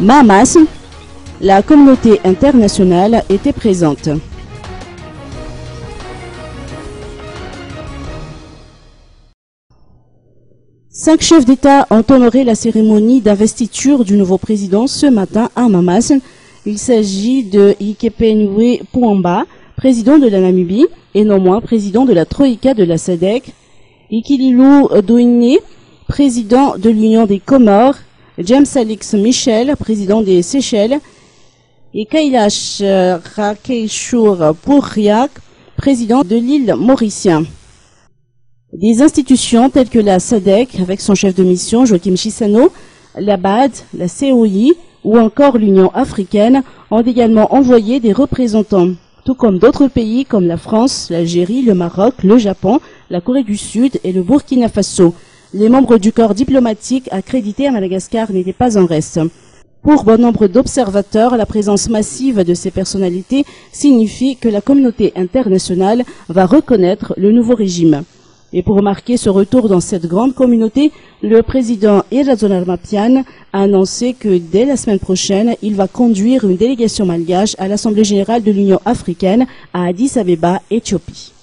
Mahamas, la communauté internationale était présente. Cinq chefs d'État ont honoré la cérémonie d'investiture du nouveau président ce matin à Mahamas. Il s'agit de Hifikepunye Pohamba, président de la Namibie, et non moins président de la Troïka de la SADC, Ikililou Douine, président de l'Union des Comores, James Alix Michel, président des Seychelles, et Kailash Rakeshwar Puryak, président de l'île Mauritienne. Des institutions telles que la SADC, avec son chef de mission Joachim Chissano, la BAD, la COI ou encore l'Union africaine ont également envoyé des représentants, tout comme d'autres pays comme la France, l'Algérie, le Maroc, le Japon, la Corée du Sud et le Burkina Faso. Les membres du corps diplomatique accrédités à Madagascar n'étaient pas en reste. Pour bon nombre d'observateurs, la présence massive de ces personnalités signifie que la communauté internationale va reconnaître le nouveau régime. Et pour marquer ce retour dans cette grande communauté, le président Irazona Mapian a annoncé que dès la semaine prochaine, il va conduire une délégation malgache à l'Assemblée générale de l'Union africaine à Addis Abeba, Éthiopie.